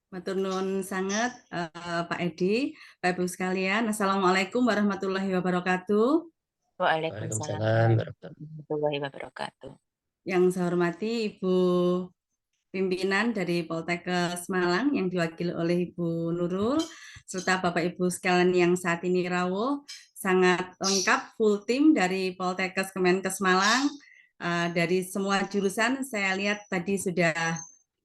Matur nuwun sanget Pak Edi, Bapak Ibu sekalian. Assalamualaikum warahmatullahi wabarakatuh. Waalaikumsalam Waalaikumsalam warahmatullahi wabarakatuh. Yang saya hormati Ibu pimpinan dari Poltekkes Malang yang diwakili oleh Ibu Nurul, serta Bapak Ibu sekalian yang saat ini rawuh, sangat lengkap full tim dari Poltekkes Kemenkes Malang. Dari semua jurusan saya lihat tadi sudah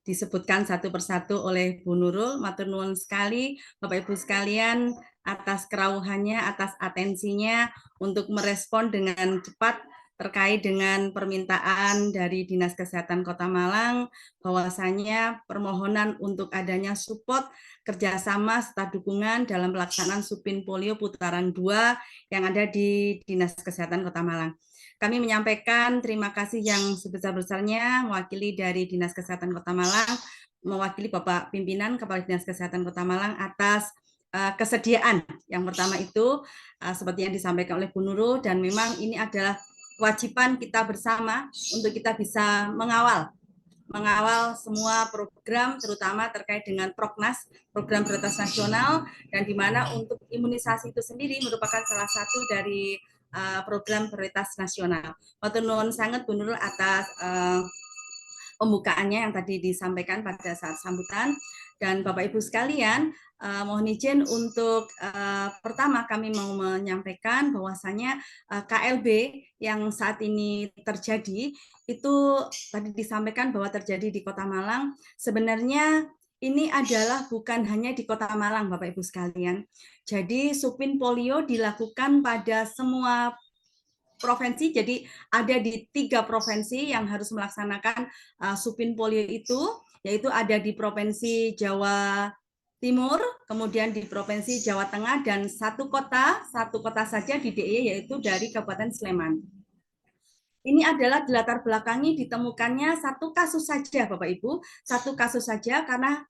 disebutkan satu persatu oleh Bu Nurul. Matur nuwun sekali Bapak Ibu sekalian atas kerawuhannya, atas atensinya untuk merespon dengan cepat terkait dengan permintaan dari Dinas Kesehatan Kota Malang bahwasanya permohonan untuk adanya support kerjasama serta dukungan dalam pelaksanaan Supin Polio Putaran 2 yang ada di Dinas Kesehatan Kota Malang. Kami menyampaikan terima kasih yang sebesar-besarnya mewakili dari Dinas Kesehatan Kota Malang, mewakili Bapak Pimpinan Kepala Dinas Kesehatan Kota Malang atas kesediaan. Yang pertama itu seperti yang disampaikan oleh Bu Nurul, dan memang ini adalah kewajiban kita bersama untuk kita bisa mengawal semua program, terutama terkait dengan Proknas, program prioritas nasional, dan di mana untuk imunisasi itu sendiri merupakan salah satu dari program prioritas nasional. Matur nuwun sangat Bu Nurul atas pembukaannya yang tadi disampaikan pada saat sambutan. Dan Bapak Ibu sekalian, mohon izin untuk pertama kami mau menyampaikan bahwasanya KLB yang saat ini terjadi itu tadi disampaikan bahwa terjadi di Kota Malang. Sebenarnya ini adalah bukan hanya di Kota Malang, Bapak Ibu sekalian. Jadi Supin Polio dilakukan pada semua provinsi, jadi ada di 3 provinsi yang harus melaksanakan Supin Polio itu, yaitu ada di Provinsi Jawa Timur, kemudian di Provinsi Jawa Tengah, dan satu kota saja di DIY, yaitu dari Kabupaten Sleman. Ini adalah dilatar belakangi ditemukannya satu kasus saja, Bapak Ibu, satu kasus saja, karena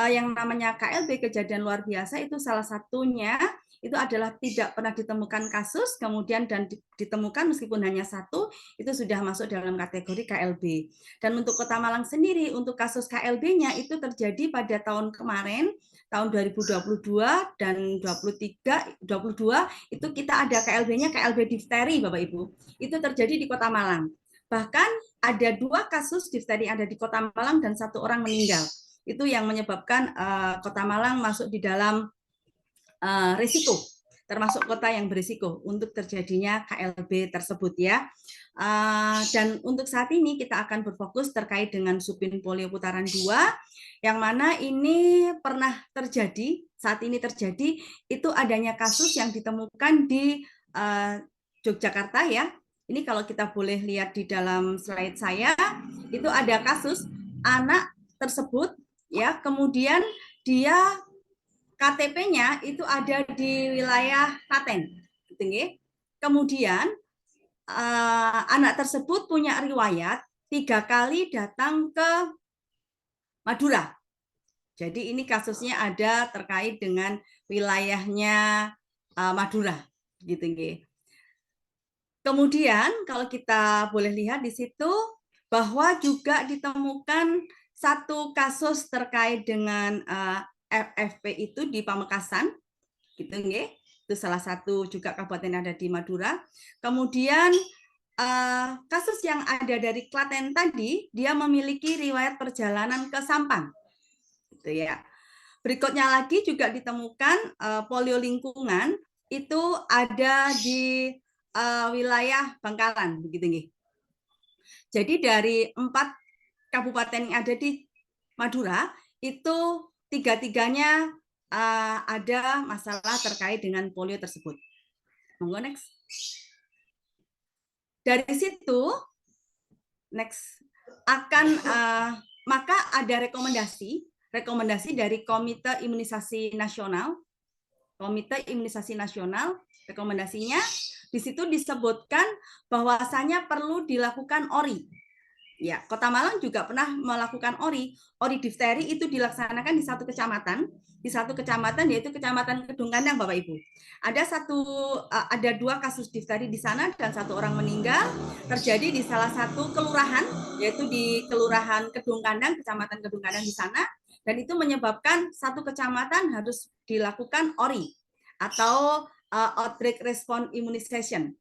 yang namanya KLB kejadian luar biasa itu salah satunya itu adalah tidak pernah ditemukan kasus, kemudian dan ditemukan meskipun hanya satu, itu sudah masuk dalam kategori KLB. Dan untuk Kota Malang sendiri, untuk kasus KLB-nya itu terjadi pada tahun kemarin, tahun 2022 dan 23, 22, itu kita ada KLB-nya, KLB difteri, Bapak Ibu. Itu terjadi di Kota Malang. Bahkan ada 2 kasus difteri ada di Kota Malang dan 1 orang meninggal. Itu yang menyebabkan Kota Malang masuk di dalam risiko, termasuk kota yang berisiko untuk terjadinya KLB tersebut ya. Dan untuk saat ini kita akan berfokus terkait dengan Supin Polio Putaran 2, yang mana ini pernah terjadi, saat ini terjadi, itu adanya kasus yang ditemukan di Yogyakarta ya. Ini kalau kita boleh lihat di dalam slide saya, itu ada kasus anak tersebut ya, kemudian dia KTP-nya itu ada di wilayah Klaten, gitu ya. Kemudian anak tersebut punya riwayat 3 kali datang ke Madura. Jadi ini kasusnya ada terkait dengan wilayahnya Madura, gitu ya. Kemudian kalau kita boleh lihat di situ bahwa juga ditemukan satu kasus terkait dengan FFP itu di Pamekasan, gitu nggih. Itu salah satu juga kabupaten yang ada di Madura. Kemudian kasus yang ada dari Klaten tadi, dia memiliki riwayat perjalanan ke Sampang, gitu ya. Berikutnya lagi juga ditemukan polio lingkungan itu ada di wilayah Bangkalan, begitu nggih. Jadi dari 4 kabupaten yang ada di Madura itu 3-tiganya ada masalah terkait dengan polio tersebut. Monggo next. Dari situ next akan maka ada rekomendasi dari Komite Imunisasi Nasional. Komite Imunisasi Nasional, rekomendasinya di situ disebutkan bahwasanya perlu dilakukan ORI. Ya, Kota Malang juga pernah melakukan ori. Ori difteri itu dilaksanakan di satu kecamatan yaitu Kecamatan Kedungkandang, Bapak Ibu. Ada 2 kasus difteri di sana dan 1 orang meninggal terjadi di salah satu kelurahan, yaitu di Kelurahan Kedungkandang, Kecamatan Kedungkandang di sana, dan itu menyebabkan satu kecamatan harus dilakukan ori atau outbreak response immunization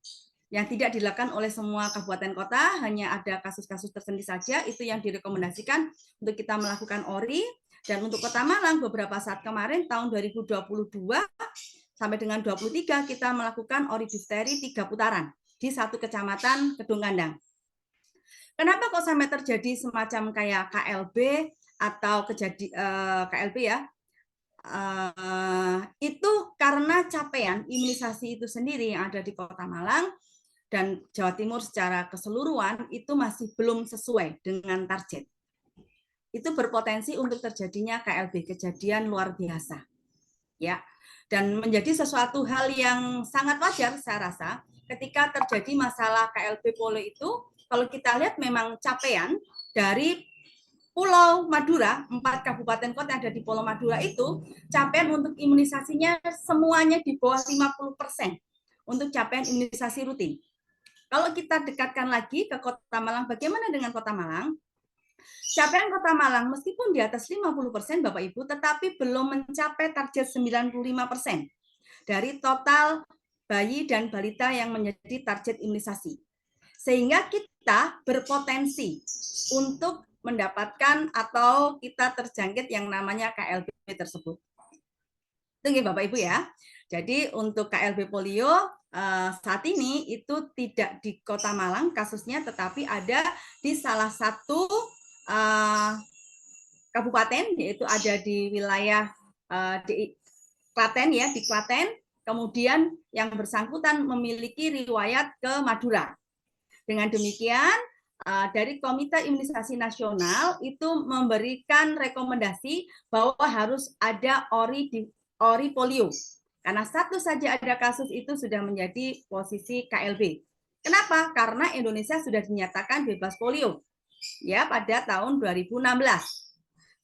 yang tidak dilakukan oleh semua kabupaten kota, hanya ada kasus-kasus tertentu saja, itu yang direkomendasikan untuk kita melakukan ori. Dan untuk Kota Malang beberapa saat kemarin, tahun 2022 sampai dengan 23, kita melakukan ori difteri 3 putaran di satu kecamatan Kedungkandang. Kenapa kok sampai terjadi semacam kayak KLB atau KLB ya, itu karena capaian imunisasi itu sendiri yang ada di Kota Malang dan Jawa Timur secara keseluruhan itu masih belum sesuai dengan target. Itu berpotensi untuk terjadinya KLB, kejadian luar biasa. Ya. Dan menjadi sesuatu hal yang sangat wajar saya rasa ketika terjadi masalah KLB polio itu, kalau kita lihat memang capaian dari Pulau Madura, 4 kabupaten kota yang ada di Pulau Madura itu, capaian untuk imunisasinya semuanya di bawah 50% untuk capaian imunisasi rutin. Kalau kita dekatkan lagi ke Kota Malang, bagaimana dengan Kota Malang? Capaian Kota Malang meskipun di atas 50% Bapak Ibu, tetapi belum mencapai target 95% dari total bayi dan balita yang menjadi target imunisasi. Sehingga kita berpotensi untuk mendapatkan atau kita terjangkit yang namanya KLB tersebut. Itu Bapak Ibu ya. Jadi untuk KLB polio saat ini itu tidak di Kota Malang kasusnya, tetapi ada di salah satu kabupaten, yaitu ada di wilayah di Klaten ya, di Klaten. Kemudian yang bersangkutan memiliki riwayat ke Madura. Dengan demikian, dari Komite Imunisasi Nasional itu memberikan rekomendasi bahwa harus ada ori polio. Karena satu saja ada kasus itu sudah menjadi posisi KLB. Kenapa? Karena Indonesia sudah dinyatakan bebas polio ya pada tahun 2016.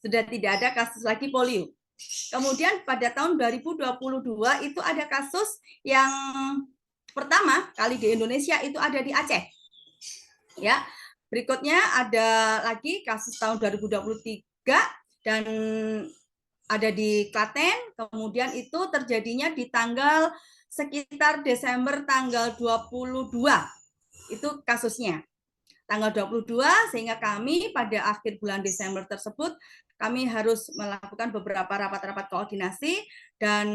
Sudah tidak ada kasus lagi polio. Kemudian pada tahun 2022 itu ada kasus yang pertama kali di Indonesia itu ada di Aceh. Ya. Berikutnya ada lagi kasus tahun 2023 dan ada di Klaten, kemudian itu terjadinya di tanggal sekitar Desember tanggal 22. Itu kasusnya. Tanggal 22 sehingga kami pada akhir bulan Desember tersebut kami harus melakukan beberapa rapat-rapat koordinasi dan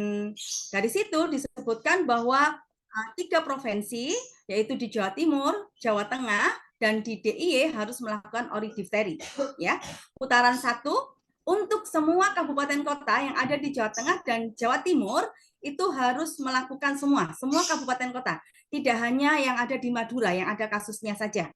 dari situ disebutkan bahwa 3 provinsi yaitu di Jawa Timur, Jawa Tengah dan di DIY harus melakukan ori difteri ya. Putaran 1 untuk semua kabupaten kota yang ada di Jawa Tengah dan Jawa Timur itu harus melakukan semua kabupaten kota, tidak hanya yang ada di Madura yang ada kasusnya saja.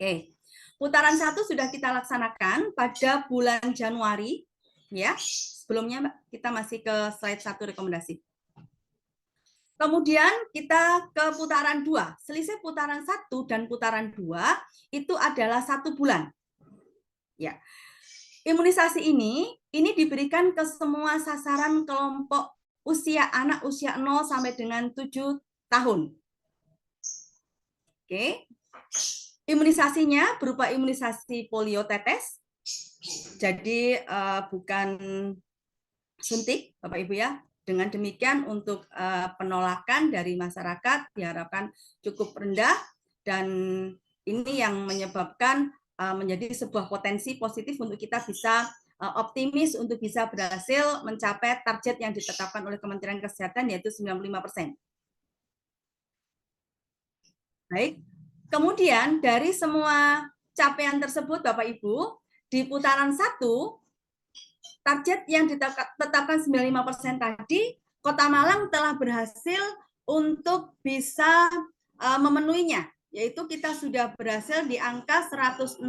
Oke. Putaran 1 sudah kita laksanakan pada bulan Januari ya. Sebelumnya kita masih ke slide 1 rekomendasi. Kemudian kita ke putaran 2. Selisih putaran 1 dan putaran 2 itu adalah 1 bulan. Ya. Imunisasi ini diberikan ke semua sasaran kelompok usia anak usia 0 sampai dengan 7 tahun. Oke. Imunisasinya berupa imunisasi polio tetes. Jadi bukan suntik, Bapak Ibu ya. Dengan demikian untuk penolakan dari masyarakat diharapkan cukup rendah dan ini yang menyebabkan menjadi sebuah potensi positif untuk kita bisa optimis untuk bisa berhasil mencapai target yang ditetapkan oleh Kementerian Kesehatan yaitu 95%. Baik. Kemudian dari semua capaian tersebut Bapak Ibu, di putaran 1 target yang ditetapkan 95% tadi, Kota Malang telah berhasil untuk bisa memenuhinya, yaitu kita sudah berhasil di angka 106,8%.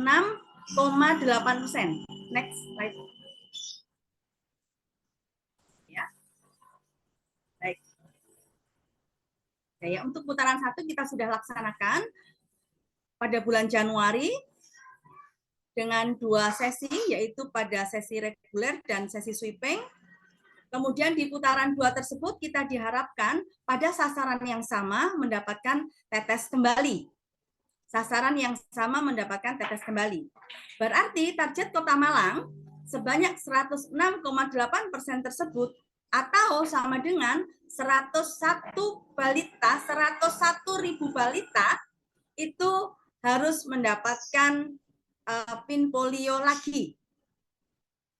Next slide. Ya. Baik. Ya, untuk putaran 1 kita sudah laksanakan pada bulan Januari dengan 2 sesi, yaitu pada sesi reguler dan sesi sweeping. Kemudian di putaran 2 tersebut kita diharapkan pada sasaran yang sama mendapatkan tetes kembali. Sasaran yang sama mendapatkan tetes kembali. Berarti target Kota Malang sebanyak 106,8% tersebut atau sama dengan 101 balita, 101.000 balita itu harus mendapatkan pin polio lagi.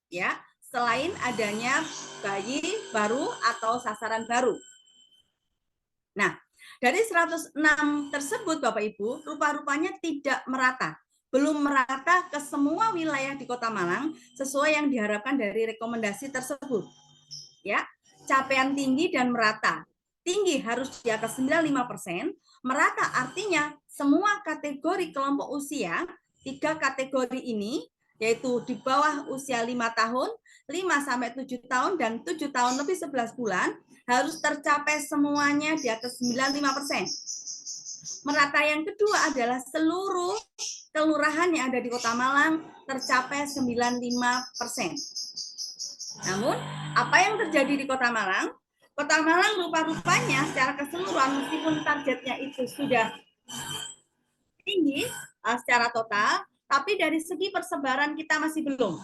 Ya, selain adanya bayi baru atau sasaran baru. Nah, dari 106 tersebut Bapak Ibu, rupa-rupanya tidak merata. Belum merata ke semua wilayah di Kota Malang sesuai yang diharapkan dari rekomendasi tersebut. Ya, capaian tinggi dan merata. Tinggi harus di atas 95%, merata artinya semua kategori kelompok usia, 3 kategori ini, yaitu di bawah usia 5 tahun, 5-7 tahun, dan 7 tahun lebih 11 bulan, harus tercapai semuanya di atas 95%. Merata yang kedua adalah seluruh kelurahan yang ada di Kota Malang tercapai 95%. Namun, apa yang terjadi di Kota Malang? Kota Malang rupa-rupanya secara keseluruhan meskipun targetnya itu sudah tinggi secara total, tapi dari segi persebaran kita masih belum.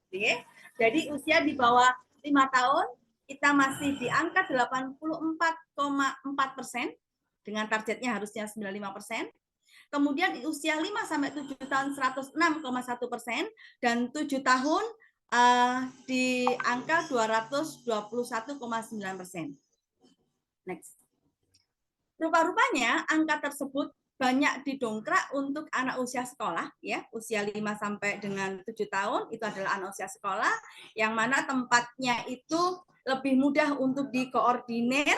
Oke? Jadi usia di bawah 5 tahun kita masih di angka 84,4%, dengan targetnya harusnya 95%. Kemudian usia 5-7 tahun 106,1%, dan 7 tahun di angka 221,9%. Next. Rupa-rupanya angka tersebut banyak didongkrak untuk anak usia sekolah, ya, usia 5 sampai dengan 7 tahun itu adalah anak usia sekolah, yang mana tempatnya itu lebih mudah untuk dikoordinir,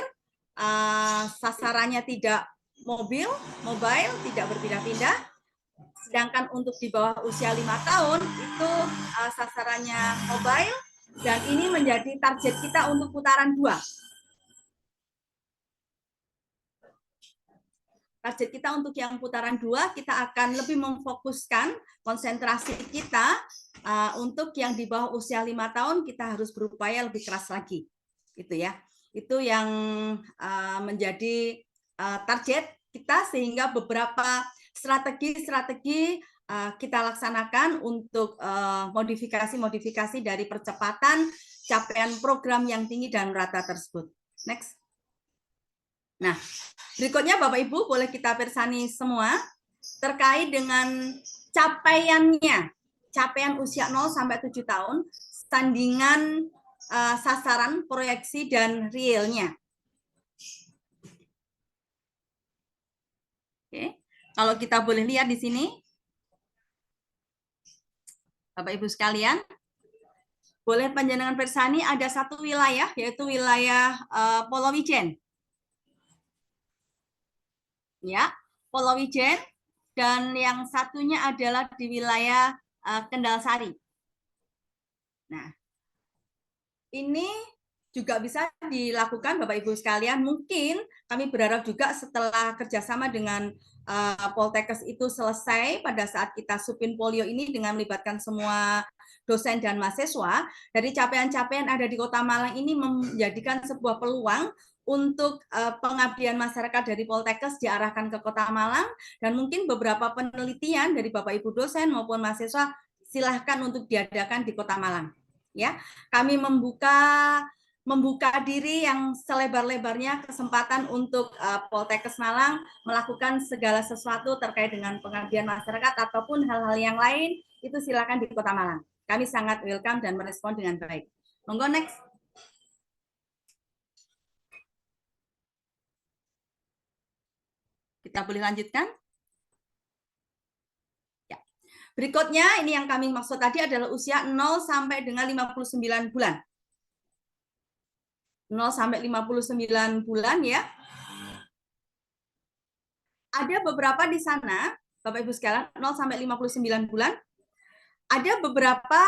sasarannya tidak mobile, tidak berpindah-pindah. Sedangkan untuk di bawah usia 5 tahun itu sasarannya mobile, dan ini menjadi target kita untuk putaran 2. Target kita untuk yang putaran 2, kita akan lebih memfokuskan konsentrasi kita untuk yang di bawah usia 5 tahun, kita harus berupaya lebih keras lagi. Gitu ya. Itu yang menjadi target kita, sehingga beberapa strategi kita laksanakan untuk modifikasi dari percepatan capaian program yang tinggi dan merata tersebut. Next. Nah, berikutnya Bapak Ibu boleh kita persani semua terkait dengan capaian usia 0 sampai 7 tahun, tandingan sasaran, proyeksi, dan realnya. Oke, kalau kita boleh lihat di sini, Bapak Ibu sekalian, boleh panjenengan persani ada satu wilayah, yaitu wilayah Polowijen. Ya, Polowijen, dan yang satunya adalah di wilayah Kendal Sari. Nah, ini juga bisa dilakukan Bapak Ibu sekalian. Mungkin kami berharap juga setelah kerjasama dengan Poltekkes itu selesai pada saat kita supin polio ini dengan melibatkan semua dosen dan mahasiswa, dari capaian-capaian ada di Kota Malang ini menjadikan sebuah peluang untuk pengabdian masyarakat dari Poltekkes diarahkan ke Kota Malang, dan mungkin beberapa penelitian dari Bapak Ibu dosen maupun mahasiswa silahkan untuk diadakan di Kota Malang. Ya, kami membuka diri yang selebar-lebarnya kesempatan untuk Poltekkes Malang melakukan segala sesuatu terkait dengan pengabdian masyarakat ataupun hal-hal yang lain, itu silakan di Kota Malang. Kami sangat welcome dan merespon dengan baik. Monggo next. Kita boleh lanjutkan? Ya. Berikutnya, ini yang kami maksud tadi adalah usia 0 sampai dengan 59 bulan. 0 sampai 59 bulan ya. Ada beberapa di sana, Bapak Ibu sekalian, 0 sampai 59 bulan, ada beberapa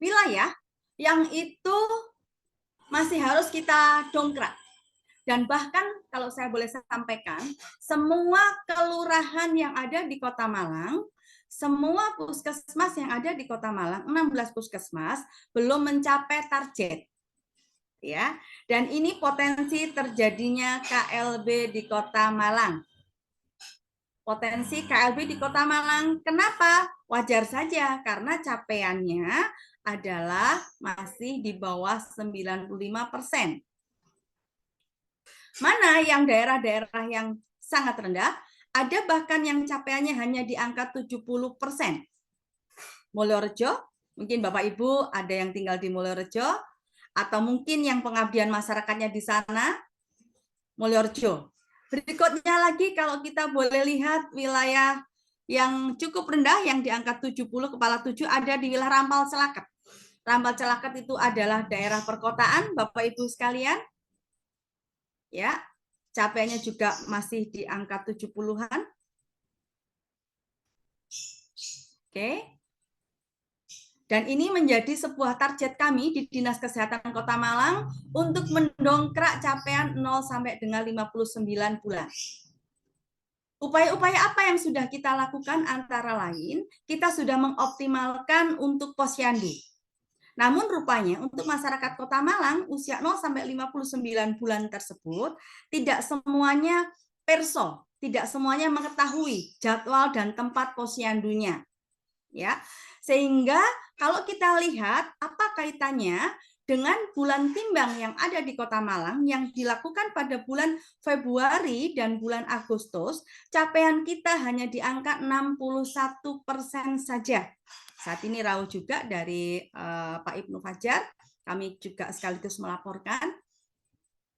wilayah yang itu masih harus kita dongkrak. Dan bahkan kalau saya boleh sampaikan, semua kelurahan yang ada di Kota Malang, semua puskesmas yang ada di Kota Malang, 16 puskesmas belum mencapai target. Ya, dan ini potensi terjadinya KLB di Kota Malang. Potensi KLB di Kota Malang, kenapa? Wajar saja karena capaiannya adalah masih di bawah 95%. Mana yang daerah-daerah yang sangat rendah, ada bahkan yang capaiannya hanya di angka 70%. Mulyorejo, mungkin Bapak Ibu ada yang tinggal di Mulyorejo, atau mungkin yang pengabdian masyarakatnya di sana, Mulyorejo. Berikutnya lagi kalau kita boleh lihat wilayah yang cukup rendah yang di angka 70 kepala 7 ada di wilayah Rampal Celaket. Rampal Celaket itu adalah daerah perkotaan, Bapak Ibu sekalian. Ya, capaiannya juga masih di angka 70-an. Oke. Dan ini menjadi sebuah target kami di Dinas Kesehatan Kota Malang untuk mendongkrak capaian 0 sampai dengan 59 bulan. Upaya-upaya apa yang sudah kita lakukan antara lain, kita sudah mengoptimalkan untuk posyandu. Namun rupanya untuk masyarakat Kota Malang usia 0 sampai 59 bulan tersebut tidak semuanya perso, tidak semuanya mengetahui jadwal dan tempat posyandunya. Ya. Sehingga kalau kita lihat apa kaitannya dengan bulan timbang yang ada di Kota Malang yang dilakukan pada bulan Februari dan bulan Agustus, capaian kita hanya di angka 61% saja. Saat ini Raul juga dari Pak Ibnu Fajar, kami juga sekaligus melaporkan.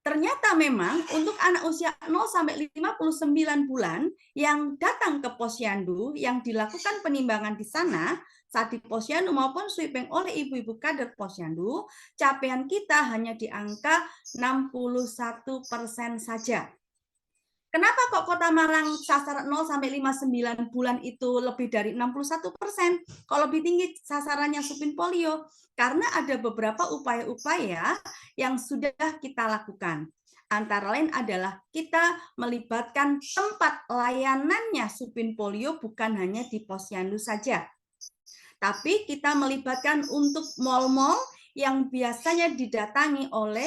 Ternyata memang untuk anak usia 0 sampai 59 bulan yang datang ke posyandu yang dilakukan penimbangan di sana saat di posyandu maupun sweeping oleh ibu-ibu kader posyandu, capaian kita hanya di angka 61% saja. Kenapa kok Kota Malang sasaran 0 sampai 59 bulan itu lebih dari 61%? Kok lebih tinggi sasarannya supin polio? Karena ada beberapa upaya-upaya yang sudah kita lakukan. Antara lain adalah kita melibatkan tempat layanannya supin polio bukan hanya di posyandu saja. Tapi kita melibatkan untuk mal-mal yang biasanya didatangi oleh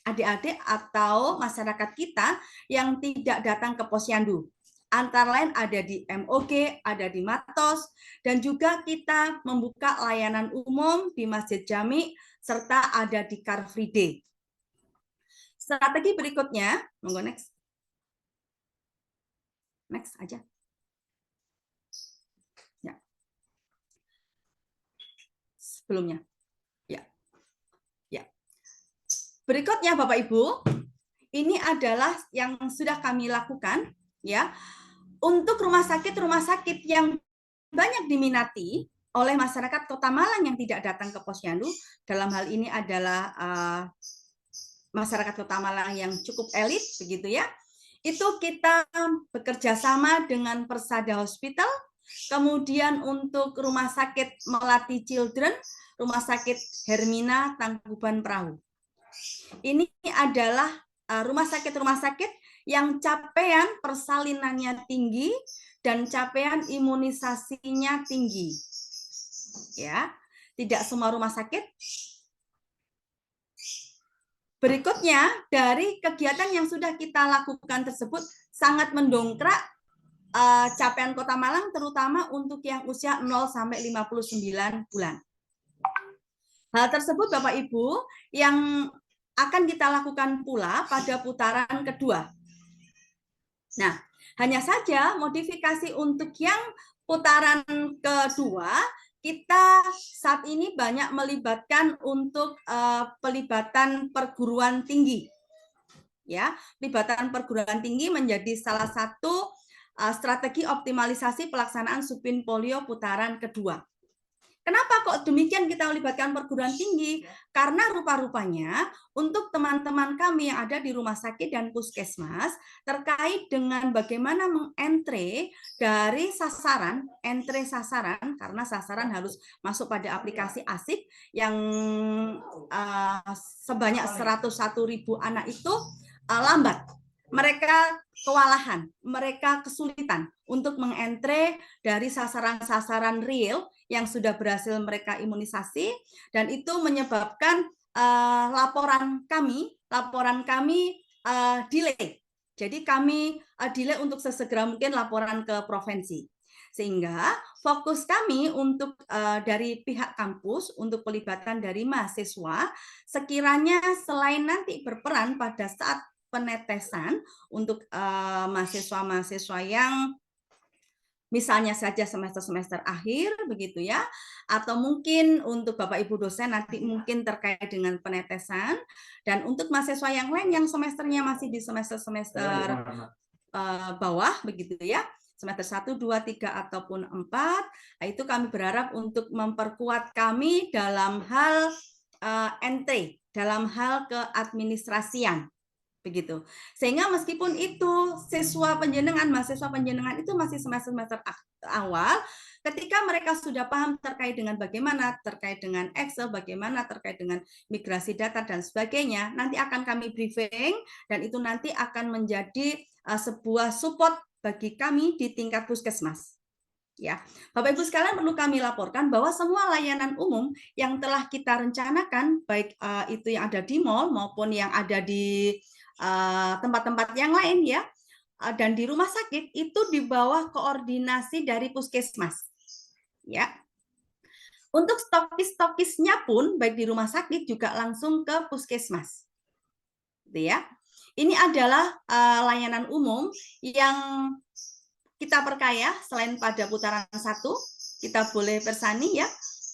adik-adik atau masyarakat kita yang tidak datang ke posyandu. Antara lain ada di MOG, ada di Matos, dan juga kita membuka layanan umum di Masjid Jami, serta ada di Car Free Day. Strategi berikutnya, monggo next. Next aja. Ya. Sebelumnya. Berikutnya Bapak Ibu, ini adalah yang sudah kami lakukan ya. Untuk rumah sakit yang banyak diminati oleh masyarakat Kota Malang yang tidak datang ke posyandu, dalam hal ini adalah masyarakat Kota Malang yang cukup elit begitu ya. Itu kita bekerja sama dengan Persada Hospital, kemudian untuk Rumah Sakit Melati Children, Rumah Sakit Hermina Tangkuban Perahu. Ini adalah rumah sakit yang capaian persalinannya tinggi dan capaian imunisasinya tinggi. Ya, tidak semua rumah sakit. Berikutnya, dari kegiatan yang sudah kita lakukan tersebut sangat mendongkrak capaian Kota Malang terutama untuk yang usia 0 sampai 59 bulan. Hal tersebut Bapak Ibu yang akan kita lakukan pula pada putaran kedua. Nah, hanya saja modifikasi untuk yang putaran kedua, kita saat ini banyak melibatkan untuk pelibatan perguruan tinggi. Ya, pelibatan perguruan tinggi menjadi salah satu strategi optimalisasi pelaksanaan supin polio putaran kedua. Kenapa kok demikian kita melibatkan perguruan tinggi? Karena rupa-rupanya untuk teman-teman kami yang ada di rumah sakit dan puskesmas terkait dengan bagaimana mengentre dari sasaran, entre sasaran, karena sasaran harus masuk pada aplikasi ASIP yang sebanyak 101.000 anak itu lambat. Mereka kewalahan, mereka kesulitan untuk mengentre dari sasaran-sasaran real yang sudah berhasil mereka imunisasi, dan itu menyebabkan laporan kami delay. Jadi kami delay untuk sesegera mungkin laporan ke provinsi. Sehingga fokus kami untuk dari pihak kampus untuk pelibatan dari mahasiswa, sekiranya selain nanti berperan pada saat penetesan untuk mahasiswa-mahasiswa yang misalnya saja semester-semester akhir begitu ya, atau mungkin untuk Bapak Ibu dosen nanti mungkin terkait dengan penetesan, dan untuk mahasiswa yang lain yang semesternya masih di semester-semester bawah begitu ya, semester 1, 2, 3 ataupun 4, itu kami berharap untuk memperkuat kami dalam hal entry, dalam hal keadministrasian begitu. Sehingga meskipun itu siswa penjenengan, mahasiswa penjenengan itu masih semester-semester awal, ketika mereka sudah paham terkait dengan bagaimana terkait dengan Excel, bagaimana terkait dengan migrasi data dan sebagainya, nanti akan kami briefing, dan itu nanti akan menjadi sebuah support bagi kami di tingkat puskesmas. Ya, Bapak Ibu sekalian, perlu kami laporkan bahwa semua layanan umum yang telah kita rencanakan, baik itu yang ada di mall maupun yang ada di tempat-tempat yang lain ya, dan di rumah sakit itu di bawah koordinasi dari puskesmas. Ya. Untuk stokis-stokisnya pun baik di rumah sakit juga langsung ke puskesmas. Gitu ya. Ini adalah layanan umum yang kita perkaya selain pada putaran 1, kita boleh bersani ya.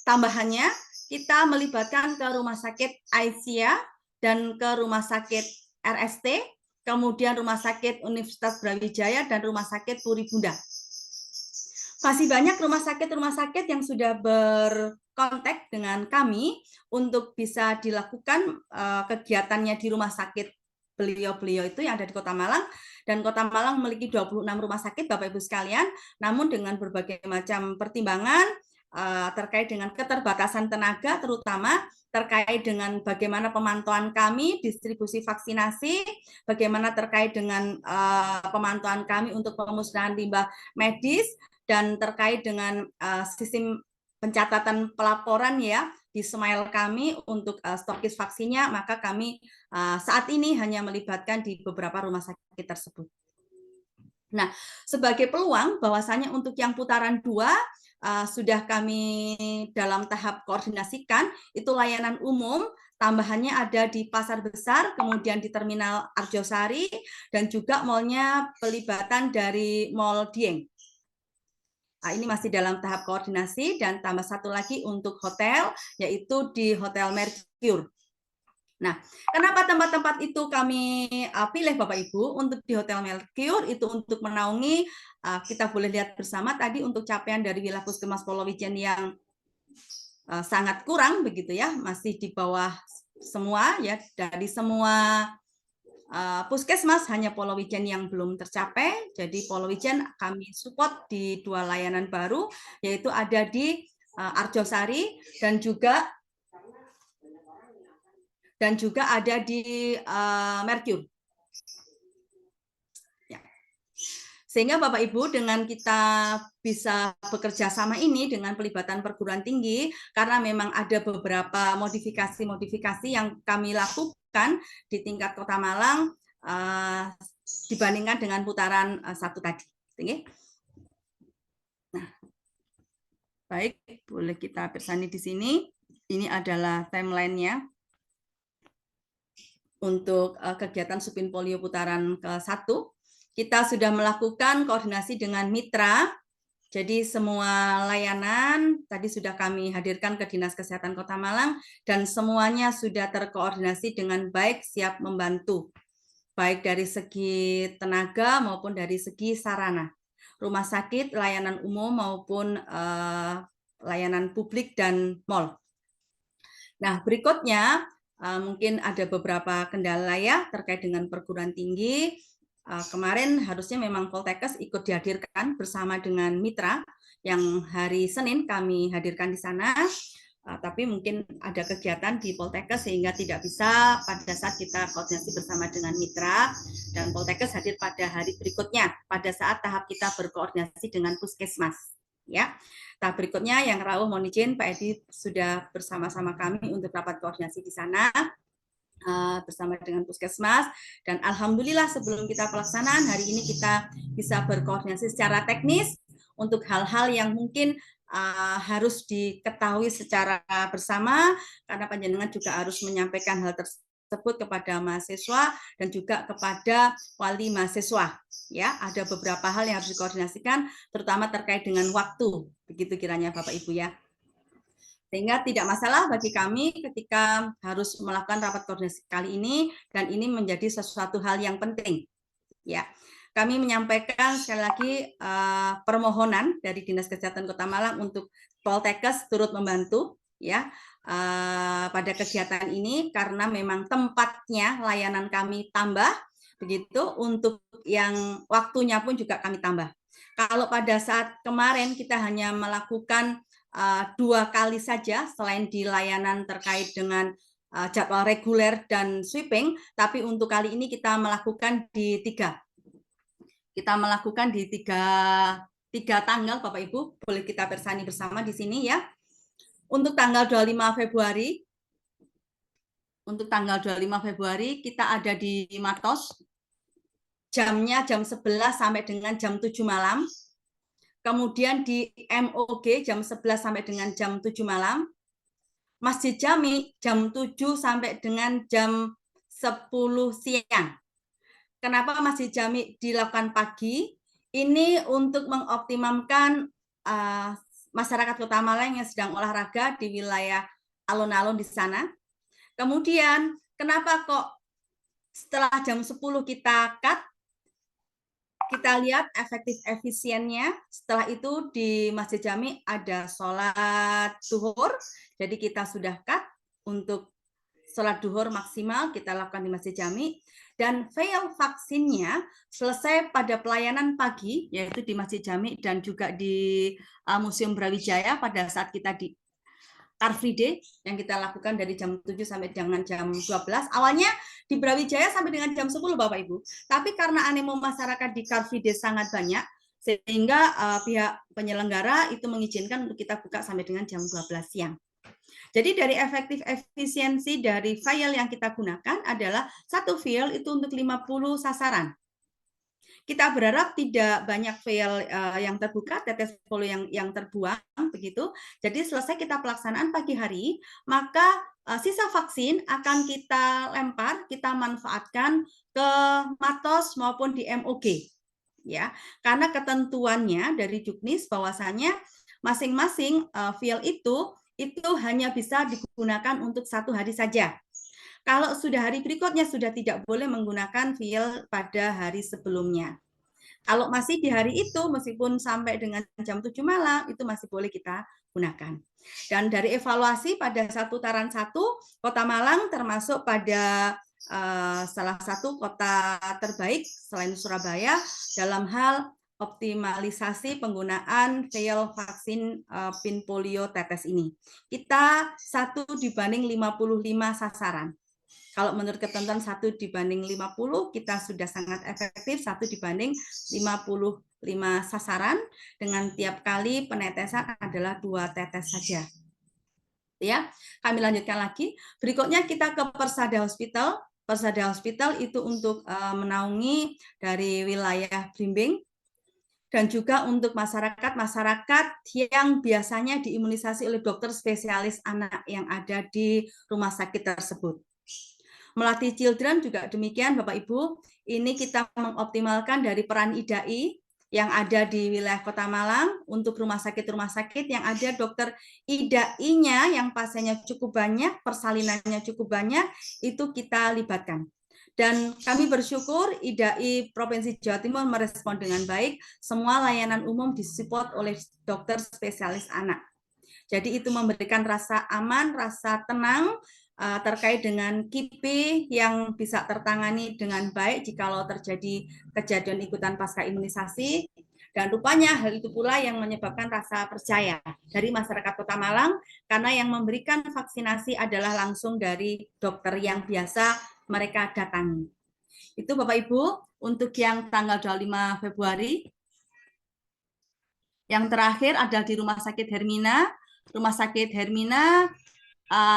Tambahannya kita melibatkan ke rumah sakit Aisyah dan ke rumah sakit RST, kemudian rumah sakit Universitas Brawijaya dan rumah sakit Puri Bunda. Masih banyak rumah sakit yang sudah berkontak dengan kami untuk bisa dilakukan kegiatannya di rumah sakit beliau-beliau itu yang ada di Kota Malang, dan Kota Malang memiliki 26 rumah sakit Bapak Ibu sekalian, namun dengan berbagai macam pertimbangan terkait dengan keterbatasan tenaga, terutama terkait dengan bagaimana pemantauan kami, distribusi vaksinasi, bagaimana terkait dengan pemantauan kami untuk pemusnahan limbah medis, dan terkait dengan sistem pencatatan pelaporan ya di Smile kami untuk stokis vaksinnya, maka kami saat ini hanya melibatkan di beberapa rumah sakit tersebut. Nah, sebagai peluang bahwasanya untuk yang putaran 2 sudah kami dalam tahap koordinasikan, itu layanan umum, tambahannya ada di Pasar Besar, kemudian di Terminal Arjosari, dan juga mallnya pelibatan dari Mall Dieng. Ini masih dalam tahap koordinasi, dan tambah satu lagi untuk hotel, yaitu di Hotel Mercure. Nah, kenapa tempat-tempat itu kami pilih Bapak Ibu untuk di Hotel Mercure itu untuk menaungi, kita boleh lihat bersama tadi untuk capaian dari wilayah Puskesmas Polowijen yang sangat kurang begitu ya, masih di bawah semua ya, dari semua puskesmas hanya Polowijen yang belum tercapai. Jadi Polowijen kami support di 2 layanan baru, yaitu ada di Arjosari dan juga ada di Mercure. Ya. Sehingga Bapak Ibu, dengan kita bisa bekerja sama ini dengan pelibatan perguruan tinggi, karena memang ada beberapa modifikasi yang kami lakukan di tingkat Kota Malang dibandingkan dengan putaran 1 tadi. Nah, baik, boleh kita bersani di sini. Ini adalah timeline-nya untuk kegiatan Supin Polio putaran ke-1. Kita sudah melakukan koordinasi dengan mitra, jadi semua layanan tadi sudah kami hadirkan ke Dinas Kesehatan Kota Malang, dan semuanya sudah terkoordinasi dengan baik, siap membantu, baik dari segi tenaga maupun dari segi sarana. Rumah sakit, layanan umum maupun layanan publik dan mal. Nah, berikutnya mungkin ada beberapa kendala ya terkait dengan perguruan tinggi. Kemarin harusnya memang Poltekkes ikut dihadirkan bersama dengan mitra yang hari Senin kami hadirkan di sana. Tapi mungkin ada kegiatan di Poltekkes sehingga tidak bisa pada saat kita koordinasi bersama dengan mitra, dan Poltekkes hadir pada hari berikutnya pada saat tahap kita berkoordinasi dengan Puskesmas. Ya, tahap berikutnya yang rawuh mohon izin Pak Edi sudah bersama-sama kami untuk rapat koordinasi di sana bersama dengan Puskesmas, dan alhamdulillah sebelum kita pelaksanaan hari ini kita bisa berkoordinasi secara teknis untuk hal-hal yang mungkin harus diketahui secara bersama, karena panjenengan juga harus menyampaikan hal tersebut kepada mahasiswa dan juga kepada wali mahasiswa. Ya, ada beberapa hal yang harus dikoordinasikan, terutama terkait dengan waktu, begitu kiranya Bapak Ibu ya. Sehingga tidak masalah bagi kami ketika harus melakukan rapat koordinasi kali ini, dan ini menjadi sesuatu hal yang penting. Ya, kami menyampaikan sekali lagi permohonan dari Dinas Kesehatan Kota Malang untuk Poltekkes turut membantu ya pada kegiatan ini, karena memang tempatnya layanan kami tambah begitu, untuk yang waktunya pun juga kami tambah. Kalau pada saat kemarin kita hanya melakukan 2 kali saja selain di layanan terkait dengan jadwal reguler dan sweeping, tapi untuk kali ini kita melakukan di 3. Kita melakukan di tiga tanggal, Bapak Ibu, boleh kita persani bersama di sini ya. Untuk tanggal 25 Februari, kita ada di Matos, jamnya jam 11 sampai dengan jam 7 malam. Kemudian di MOG jam 11 sampai dengan jam 7 malam. Masjid Jami jam 7 sampai dengan jam 10 siang. Kenapa Masjid Jami dilakukan pagi? Ini untuk mengoptimalkan masyarakat Kota Malang yang sedang olahraga di wilayah alun-alun di sana. Kemudian, kenapa kok setelah jam 10 kita cut? Kita lihat efektif efisiennya. Setelah itu di Masjid Jami ada sholat duhur. Jadi kita sudah cut untuk sholat duhur maksimal kita lakukan di Masjid Jami. Dan vial vaksinnya selesai pada pelayanan pagi, yaitu di Masjid Jami dan juga di Museum Brawijaya pada saat kita di Car Free Day yang kita lakukan dari jam 7 sampai dengan jam 12. Awalnya di Brawijaya sampai dengan jam 10 Bapak Ibu. Tapi karena animo masyarakat di Car Free Day sangat banyak, sehingga pihak penyelenggara itu mengizinkan untuk kita buka sampai dengan jam 12 siang. Jadi dari efektif efisiensi dari vial yang kita gunakan adalah satu vial itu untuk 50 sasaran. Kita berharap tidak banyak vial yang terbuka, tetes polo yang terbuang begitu. Jadi selesai kita pelaksanaan pagi hari, maka sisa vaksin akan kita lempar, kita manfaatkan ke Matos maupun di MOG. Ya, karena ketentuannya dari Juknis bahwasanya masing-masing vial itu hanya bisa digunakan untuk 1 hari saja. Kalau sudah hari berikutnya sudah tidak boleh menggunakan vial pada hari sebelumnya. Kalau masih di hari itu, meskipun sampai dengan jam 7 malam, itu masih boleh kita gunakan. Dan dari evaluasi pada 1 putaran 1, Kota Malang termasuk pada salah satu kota terbaik selain Surabaya dalam hal optimalisasi penggunaan vial vaksin pin polio tetes ini. Kita 1 dibanding 55 sasaran. Kalau menurut ketentuan 1 dibanding 50, kita sudah sangat efektif 1 dibanding 55 sasaran, dengan tiap kali penetesan adalah 2 tetes saja. Ya, kami lanjutkan lagi. Berikutnya kita ke Persada Hospital. Persada Hospital itu untuk menaungi dari wilayah Blimbing, dan juga untuk masyarakat yang biasanya diimunisasi oleh dokter spesialis anak yang ada di rumah sakit tersebut. Melatih children juga demikian Bapak Ibu, ini kita mengoptimalkan dari peran IDAI yang ada di wilayah Kota Malang untuk rumah sakit yang ada dokter IDAI-nya yang pasiennya cukup banyak, persalinannya cukup banyak, itu kita libatkan. Dan kami bersyukur IDAI Provinsi Jawa Timur merespon dengan baik, semua layanan umum disupport oleh dokter spesialis anak. Jadi itu memberikan rasa aman, rasa tenang terkait dengan KIP yang bisa tertangani dengan baik jikalau terjadi kejadian ikutan pasca imunisasi. Dan rupanya hal itu pula yang menyebabkan rasa percaya dari masyarakat Kota Malang, karena yang memberikan vaksinasi adalah langsung dari dokter yang biasa mereka datangi. Itu Bapak Ibu untuk yang tanggal 25 Februari. Yang terakhir adalah di Rumah Sakit Hermina. Rumah Sakit Hermina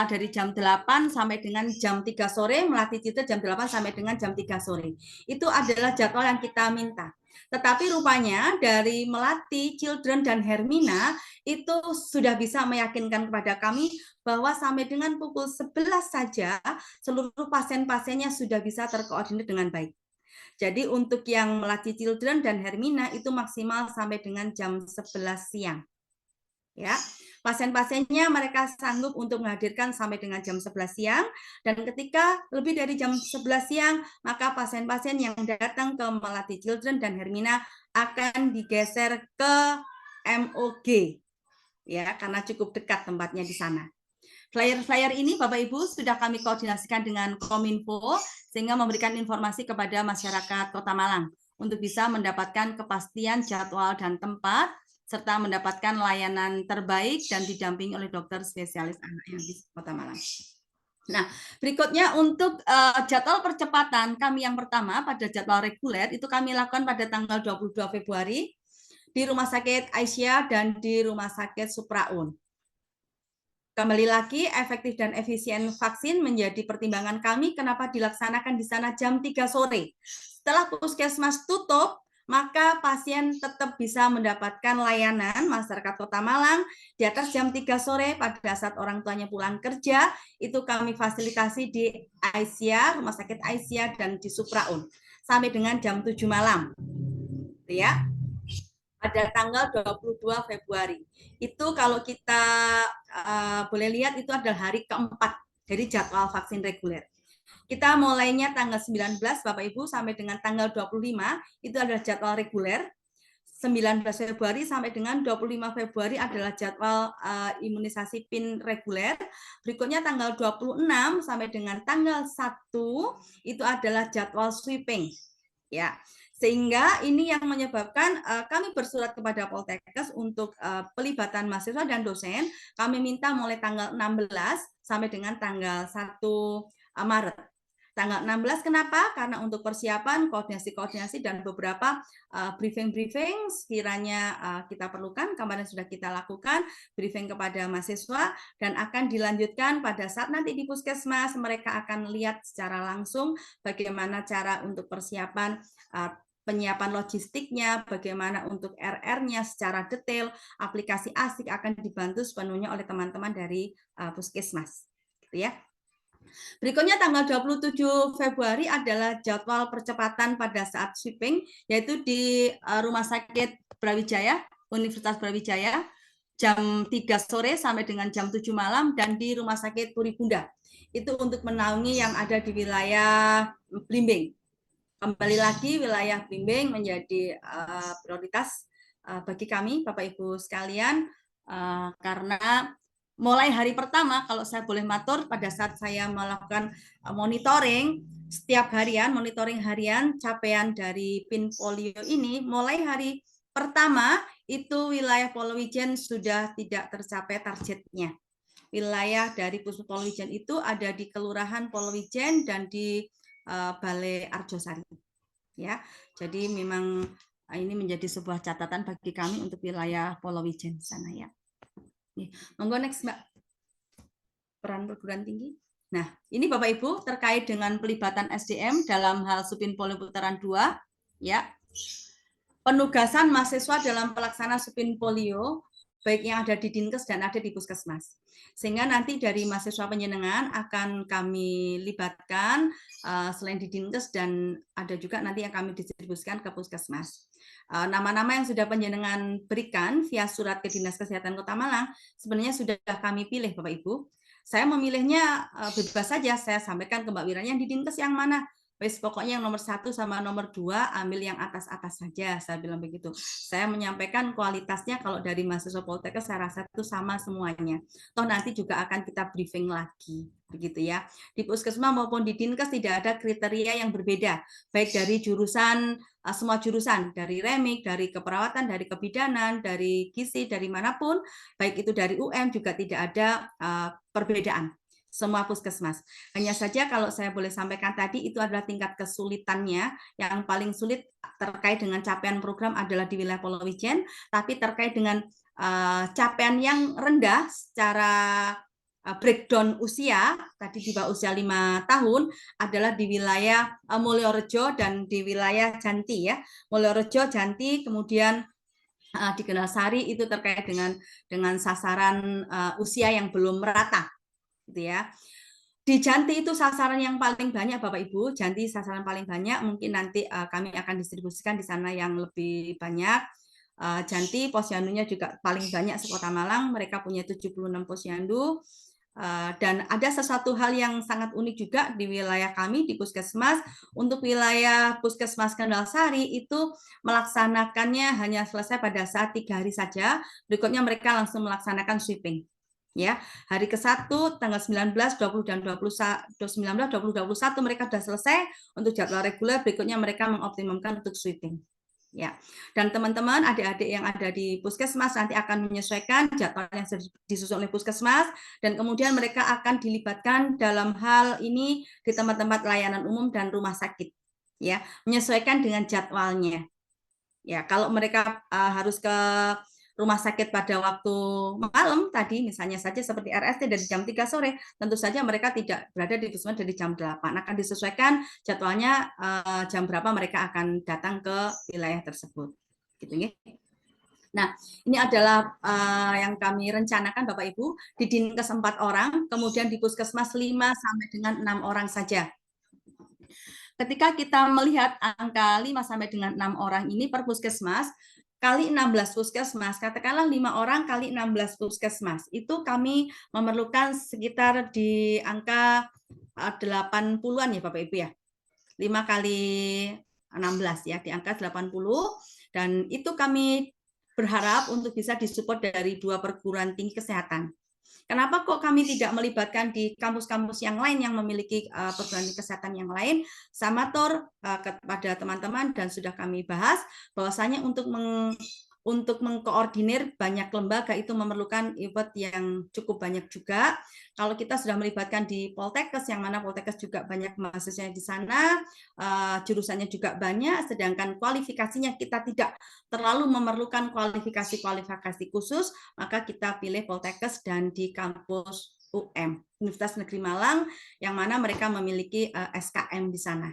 dari jam 8 sampai dengan jam 3 sore, melatih titer jam 8 sampai dengan jam 3 sore. Itu adalah jadwal yang kita minta. Tetapi rupanya dari Melati, Children, dan Hermina itu sudah bisa meyakinkan kepada kami bahwa sampai dengan pukul 11 saja seluruh pasien-pasiennya sudah bisa terkoordinir dengan baik. Jadi untuk yang Melati Children dan Hermina itu maksimal sampai dengan jam 11 siang. Ya, pasien-pasiennya mereka sanggup untuk menghadirkan sampai dengan jam 11 siang, dan ketika lebih dari jam 11 siang, maka pasien-pasien yang datang ke Melati Children dan Hermina akan digeser ke MOG, ya, karena cukup dekat tempatnya di sana. Flyer-flyer ini Bapak Ibu sudah kami koordinasikan dengan Kominfo sehingga memberikan informasi kepada masyarakat Kota Malang untuk bisa mendapatkan kepastian jadwal dan tempat serta mendapatkan layanan terbaik dan didampingi oleh dokter spesialis anak yang di Kota Malang. Nah, berikutnya untuk jadwal percepatan kami yang pertama pada jadwal reguler itu kami lakukan pada tanggal 22 Februari di Rumah Sakit Aisyah dan di Rumah Sakit Supraun. Kembali lagi, efektif dan efisien vaksin menjadi pertimbangan kami kenapa dilaksanakan di sana jam 3 sore. Setelah puskesmas tutup, maka pasien tetap bisa mendapatkan layanan masyarakat Kota Malang di atas jam 3 sore pada saat orang tuanya pulang kerja, itu kami fasilitasi di Aisyah, Rumah Sakit Aisyah, dan di Supraun, sampai dengan jam 7 malam. Ya, pada tanggal 22 Februari. Itu kalau kita boleh lihat itu adalah hari keempat dari jadwal vaksin reguler. Kita mulainya tanggal 19 Bapak Ibu sampai dengan tanggal 25 itu adalah jadwal reguler. 19 Februari sampai dengan 25 Februari adalah jadwal imunisasi PIN reguler. Berikutnya tanggal 26 sampai dengan tanggal 1 itu adalah jadwal sweeping. Ya, sehingga ini yang menyebabkan kami bersurat kepada Poltekkes untuk pelibatan mahasiswa dan dosen. Kami minta mulai tanggal 16 sampai dengan tanggal 1 Maret. Tanggal 16 kenapa? Karena untuk persiapan, koordinasi-koordinasi, dan beberapa briefing-briefing sekiranya kita perlukan, kemarin sudah kita lakukan, briefing kepada mahasiswa, dan akan dilanjutkan pada saat nanti di puskesmas, mereka akan lihat secara langsung bagaimana cara untuk persiapan penyiapan logistiknya, bagaimana untuk RR-nya secara detail, aplikasi ASIK akan dibantu sepenuhnya oleh teman-teman dari puskesmas. Gitu ya. Berikutnya tanggal 27 Februari adalah jadwal percepatan pada saat sweeping, yaitu di Rumah Sakit Brawijaya, Universitas Brawijaya, jam 3 sore sampai dengan jam 7 malam, dan di Rumah Sakit Puri Bunda. Itu untuk menaungi yang ada di wilayah Blimbing. Kembali lagi, wilayah Blimbing menjadi prioritas bagi kami, Bapak Ibu sekalian, karena mulai hari pertama, kalau saya boleh matur, pada saat saya melakukan monitoring setiap harian, monitoring harian capaian dari PIN polio ini, mulai hari pertama itu wilayah Polowijen sudah tidak tercapai targetnya. Wilayah dari Pusat Polowijen itu ada di Kelurahan Polowijen dan di Balai Arjosari. Ya, jadi memang ini menjadi sebuah catatan bagi kami untuk wilayah Polowijen sana ya. Monggo next Mbak. Peran perguruan tinggi. Nah, ini Bapak Ibu terkait dengan pelibatan SDM dalam hal Supin Polio Putaran 2 ya. Penugasan mahasiswa dalam pelaksana Supin Polio baik yang ada di Dinkes dan ada di Puskesmas. Sehingga nanti dari mahasiswa penjenengan akan kami libatkan selain di Dinkes dan ada juga nanti yang kami distribusikan ke Puskesmas. Nama-nama yang sudah penjenengan berikan via surat ke Dinas Kesehatan Kota Malang sebenarnya sudah kami pilih Bapak Ibu. Saya memilihnya bebas saja, saya sampaikan ke Mbak Wira yang di Dinkes yang mana. Wes pokoknya yang nomor 1 sama nomor 2 ambil yang atas-atas saja, saya bilang begitu. Saya menyampaikan kualitasnya kalau dari mahasiswa Poltekkes saya rasa itu sama semuanya. Toh nanti juga akan kita briefing lagi, begitu ya. Di Puskesmas maupun di Dinkes tidak ada kriteria yang berbeda, baik dari jurusan semua jurusan, dari remik, dari keperawatan, dari kebidanan, dari gizi, dari manapun, baik itu dari UM juga tidak ada perbedaan. Semua puskesmas. Hanya saja kalau saya boleh sampaikan tadi itu adalah tingkat kesulitannya. Yang paling sulit terkait dengan capaian program adalah di wilayah Polowijen, tapi terkait dengan capaian yang rendah secara breakdown usia, tadi di bawah usia 5 tahun adalah di wilayah Mulyorejo dan di wilayah Janti ya. Mulyorejo, Janti, kemudian di Genarsari itu terkait dengan sasaran usia yang belum merata. Gitu ya. Di Janti itu sasaran yang paling banyak Bapak Ibu, Janti sasaran paling banyak, mungkin nanti kami akan distribusikan di sana yang lebih banyak. Janti posyandunya juga paling banyak sekota Malang, mereka punya 76 posyandu. Dan ada sesuatu hal yang sangat unik juga di wilayah kami di Puskesmas. Untuk wilayah Puskesmas Kendalsari itu melaksanakannya hanya selesai pada saat 3 hari saja. Berikutnya mereka langsung melaksanakan sweeping. Ya, hari ke-1 tanggal 19, 20 dan 19, 20, 21 mereka sudah selesai untuk jadwal reguler, berikutnya mereka mengoptimumkan untuk sweeping. Ya. Dan teman-teman adik-adik yang ada di Puskesmas nanti akan menyesuaikan jadwal yang disusun oleh Puskesmas dan kemudian mereka akan dilibatkan dalam hal ini di tempat-tempat layanan umum dan rumah sakit. Ya, menyesuaikan dengan jadwalnya. Ya, kalau mereka harus ke rumah sakit pada waktu malam tadi, misalnya saja seperti RST dari jam 3 sore, tentu saja mereka tidak berada di Puskesmas dari jam 8. Akan disesuaikan jadwalnya jam berapa mereka akan datang ke wilayah tersebut. Gitu ya. Nah, ini adalah yang kami rencanakan Bapak Ibu, di Dinkes 4 orang, kemudian di Puskesmas 5 sampai dengan 6 orang saja. Ketika kita melihat angka 5 sampai dengan 6 orang ini per puskesmas, kali 16 puskesmas, katakanlah 5 orang kali 16 puskesmas, itu kami memerlukan sekitar di angka 80-an ya Bapak Ibu ya. 5 kali 16 ya, di angka 80, dan itu kami berharap untuk bisa disupport dari 2 perguruan tinggi kesehatan. Kenapa kok kami tidak melibatkan di kampus-kampus yang lain yang memiliki perguruan kesehatan yang lain? Sama Tor kepada teman-teman dan sudah kami bahas bahwasanya untuk mengkoordinir banyak lembaga itu memerlukan effort yang cukup banyak juga. Kalau kita sudah melibatkan di Poltekkes, yang mana Poltekkes juga banyak mahasiswa di sana, jurusannya juga banyak, sedangkan kualifikasinya kita tidak terlalu memerlukan kualifikasi khusus, maka kita pilih Poltekkes dan di kampus UM, Universitas Negeri Malang, yang mana mereka memiliki SKM di sana.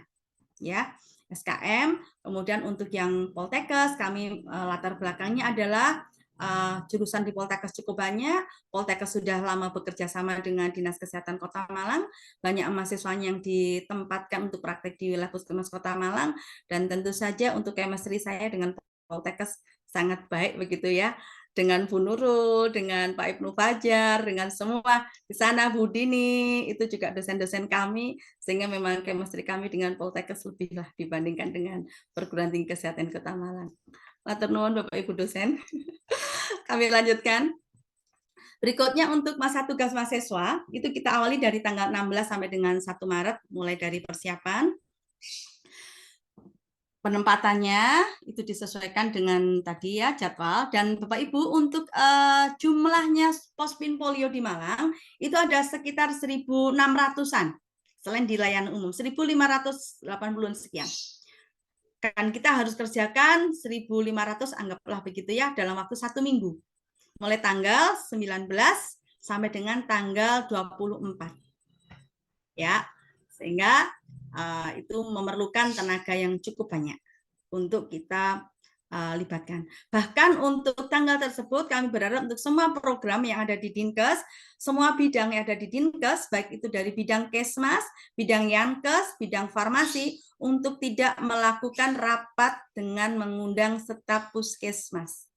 Ya. SKM, kemudian untuk yang Poltekkes, kami latar belakangnya adalah jurusan di Poltekkes cukup banyak, Poltekkes sudah lama bekerja sama dengan Dinas Kesehatan Kota Malang, banyak mahasiswanya yang ditempatkan untuk praktek di wilayah Puskesmas Kota Malang, dan tentu saja untuk chemistry saya dengan Poltekkes sangat baik begitu ya, dengan Bu Nurul, dengan Pak Ibnu Fajar, dengan semua di sana, Bu Dini, itu juga dosen-dosen kami, sehingga memang chemistry kami dengan Poltekkes lebih lah dibandingkan dengan perguruan tinggi kesehatan Kota Malang. Matur nuwun Bapak Ibu dosen. Kami lanjutkan. Berikutnya untuk masa tugas mahasiswa, itu kita awali dari tanggal 16 sampai dengan 1 Maret, mulai dari persiapan. Penempatannya itu disesuaikan dengan tadi ya jadwal, dan Bapak Ibu untuk jumlahnya Pospin Polio di Malang itu ada sekitar 1.600-an selain di layanan umum 1.580 sekian. Kan kita harus kerjakan 1.500 anggaplah begitu ya dalam waktu 1 minggu. Mulai tanggal 19 sampai dengan tanggal 24. Ya. Sehingga itu memerlukan tenaga yang cukup banyak untuk kita libatkan. Bahkan untuk tanggal tersebut kami berharap untuk semua program yang ada di Dinkes, semua bidang yang ada di Dinkes, baik itu dari bidang Kesmas, bidang Yankes, bidang farmasi, untuk tidak melakukan rapat dengan mengundang staf puskesmas.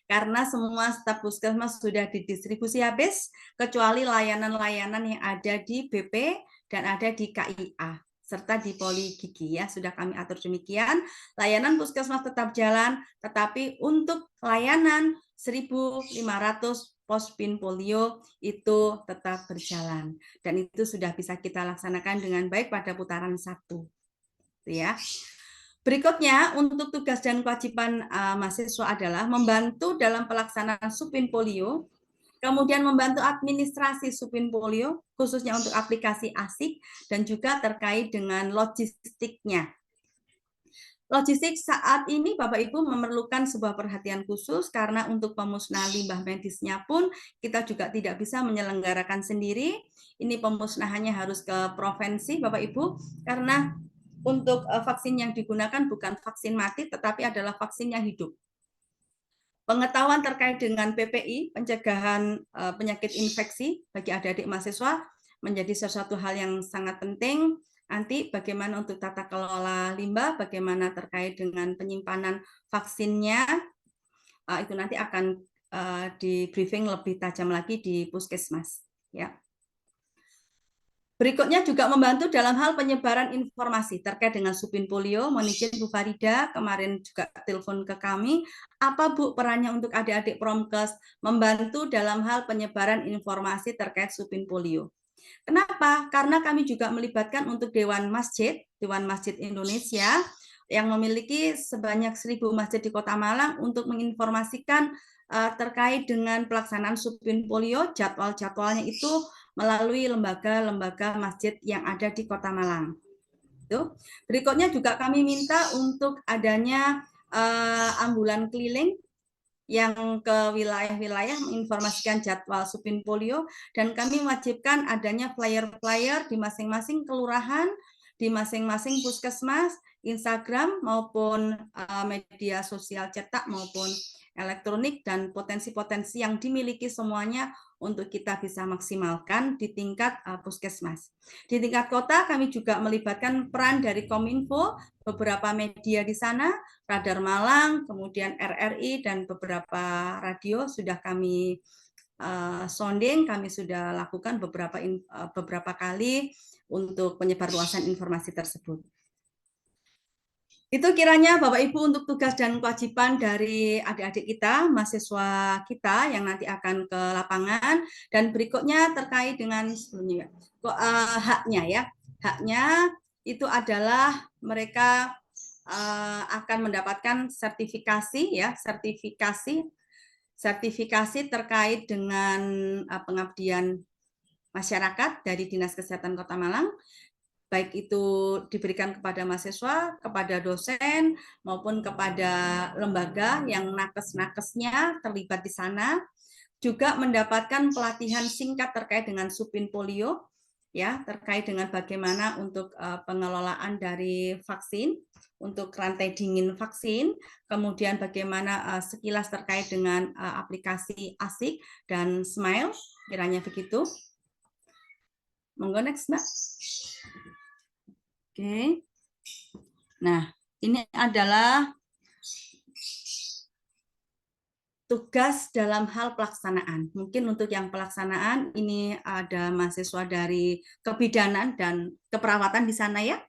Karena semua staf puskesmas sudah didistribusi habis, kecuali layanan-layanan yang ada di BP dan ada di KIA. serta di poligigi ya, sudah kami atur demikian. Layanan puskesmas tetap jalan, tetapi untuk layanan 1.500 pospin polio itu tetap berjalan, dan itu sudah bisa kita laksanakan dengan baik pada putaran 1 ya. Berikutnya, untuk tugas dan kewajiban mahasiswa adalah membantu dalam pelaksanaan supin polio, kemudian membantu administrasi supin polio, khususnya untuk aplikasi ASIK, dan juga terkait dengan logistiknya. Logistik saat ini Bapak Ibu memerlukan sebuah perhatian khusus karena untuk pemusnahan limbah medisnya pun kita juga tidak bisa menyelenggarakan sendiri. Ini pemusnahannya harus ke provinsi Bapak Ibu, karena untuk vaksin yang digunakan bukan vaksin mati tetapi adalah vaksin yang hidup. Pengetahuan terkait dengan PPI, pencegahan penyakit infeksi bagi adik-adik mahasiswa menjadi sesuatu hal yang sangat penting. Nanti bagaimana untuk tata kelola limbah, bagaimana terkait dengan penyimpanan vaksinnya, itu nanti akan di briefing lebih tajam lagi di puskesmas. Ya. Berikutnya juga membantu dalam hal penyebaran informasi terkait dengan supin polio. Mohon izin Bu Farida, kemarin juga telepon ke kami. Apa Bu perannya untuk adik-adik Promkes membantu dalam hal penyebaran informasi terkait supin polio? Kenapa? Karena kami juga melibatkan untuk Dewan Masjid Indonesia yang memiliki sebanyak 1.000 masjid di Kota Malang untuk menginformasikan terkait dengan pelaksanaan supin polio, jadwal-jadwalnya itu melalui lembaga-lembaga masjid yang ada di Kota Malang. Berikutnya juga kami minta untuk adanya ambulan keliling yang ke wilayah-wilayah menginformasikan jadwal supin polio, dan kami mewajibkan adanya flyer-flyer di masing-masing kelurahan, di masing-masing puskesmas, Instagram maupun media sosial cetak maupun elektronik, dan potensi-potensi yang dimiliki semuanya untuk kita bisa maksimalkan di tingkat puskesmas. Di tingkat kota kami juga melibatkan peran dari Kominfo, beberapa media di sana, Radar Malang, kemudian RRI, dan beberapa radio sudah kami sounding, kami sudah lakukan beberapa kali untuk penyebarluasan informasi tersebut. Itu kiranya Bapak Ibu untuk tugas dan kewajiban dari adik-adik kita, mahasiswa kita yang nanti akan ke lapangan. Dan berikutnya terkait dengan sebelumnya haknya ya. Haknya itu adalah mereka akan mendapatkan sertifikasi ya, sertifikasi terkait dengan pengabdian masyarakat dari Dinas Kesehatan Kota Malang, baik itu diberikan kepada mahasiswa, kepada dosen, maupun kepada lembaga yang nakes-nakesnya terlibat di sana, juga mendapatkan pelatihan singkat terkait dengan supin polio, ya, terkait dengan bagaimana untuk pengelolaan dari vaksin, untuk rantai dingin vaksin, kemudian bagaimana sekilas terkait dengan aplikasi ASIK dan Smile, kiranya begitu. Monggo next, Mbak. Oke. Nah, ini adalah tugas dalam hal pelaksanaan. Mungkin untuk yang pelaksanaan ini ada mahasiswa dari kebidanan dan keperawatan di sana ya.